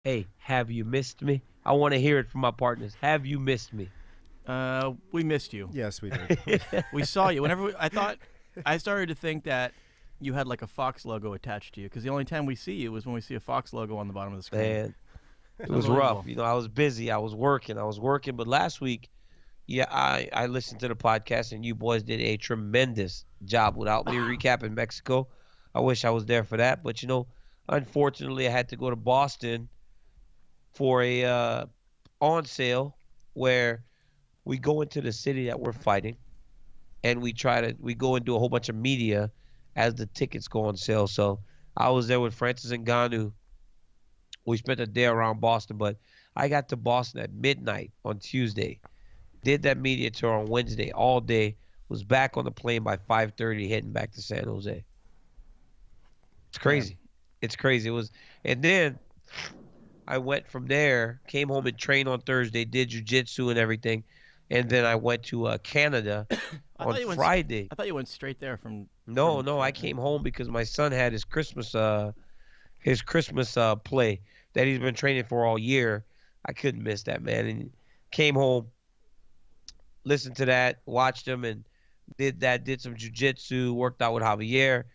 Hey, have you missed me? I want to hear it from my partners. Have you missed me? We missed you. Yes, we did. We saw you. I started to think that you had like a Fox logo attached to you, because the only time we see you is when we see a Fox logo on the bottom of the screen. Man, it was rough. You know, I was busy. I was working. But last week, yeah, I listened to the podcast, and you boys did a tremendous job without me recapping Mexico. I wish I was there for that. But, you know, unfortunately, I had to go to Boston for a on sale where we go into the city that we're fighting, and we go and do a whole bunch of media as the tickets go on sale. So I was there with Francis Ngannou. We spent a day around Boston, but I got to Boston at midnight on Tuesday. Did that media tour on Wednesday all day. Was back on the plane by 5:30, heading back to San Jose. It's crazy. It's crazy. And then I went from there, came home and trained on Thursday, did jiu-jitsu and everything, and then I went to Canada on Friday. I thought you went straight there from. No, I came home because my son had his Christmas play that he's been training for all year. I couldn't miss that, man. And came home, listened to that, watched him, and did some jiu-jitsu, worked out with Javier,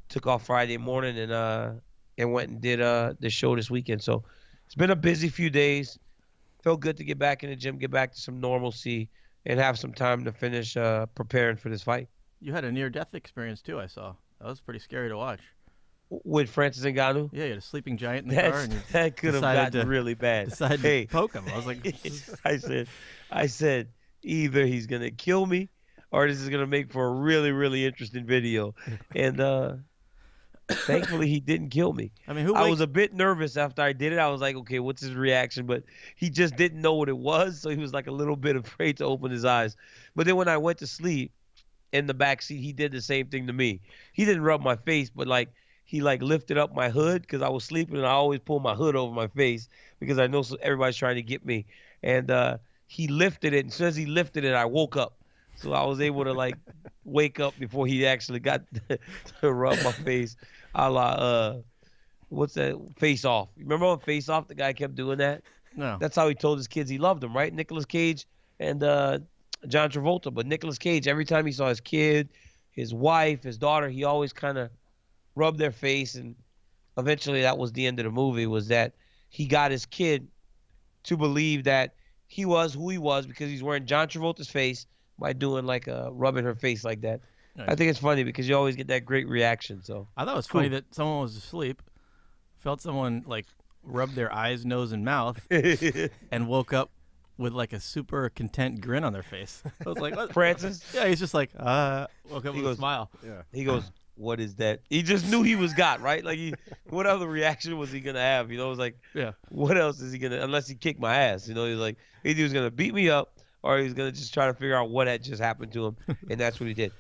took off Friday morning, and went and did the show this weekend. So it's been a busy few days. Felt good to get back in the gym, get back to some normalcy, and have some time to finish preparing for this fight. You had a near-death experience too, I saw. That was pretty scary to watch. With Francis Ngannou? Yeah, you had a sleeping giant in the car. And that could have gotten really bad. Decided to poke him. I was like, I said, either he's going to kill me or this is going to make for a really, really interesting video. And thankfully, he didn't kill me. I mean, I was a bit nervous after I did it. I was like, okay, what's his reaction? But he just didn't know what it was, so he was like a little bit afraid to open his eyes. But then when I went to sleep in the back seat, he did the same thing to me. He didn't rub my face, but he lifted up my hood because I was sleeping, and I always pull my hood over my face because I know everybody's trying to get me. And he lifted it, and as soon as he lifted it, I woke up. So I was able to wake up before he actually got to rub my face. A la what's that? Face Off. Remember on Face Off, the guy kept doing that? No. That's how he told his kids he loved them, right? Nicolas Cage and John Travolta. But Nicolas Cage, every time he saw his kid, his wife, his daughter, he always kind of rubbed their face. And eventually that was the end of the movie, was that he got his kid to believe that he was who he was because he's wearing John Travolta's face by doing rubbing her face like that. Nice. I think it's funny because you always get that great reaction. So I thought it was funny that someone was asleep, felt someone rub their eyes, nose, and mouth, and woke up with a super content grin on their face. I was like, what? Francis? Yeah, he's just woke up with a smile. Yeah. He goes, what is that? He just knew he was got, right? What other reaction was he gonna have? It was yeah. What else is he gonna? Unless he kicked my ass, he's either he was gonna beat me up or he's gonna just try to figure out what had just happened to him, and that's what he did.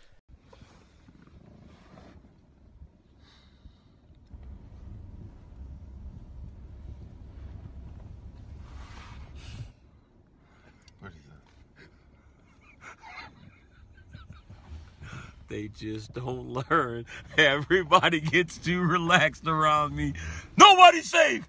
They just don't learn. Everybody gets too relaxed around me. Nobody's safe.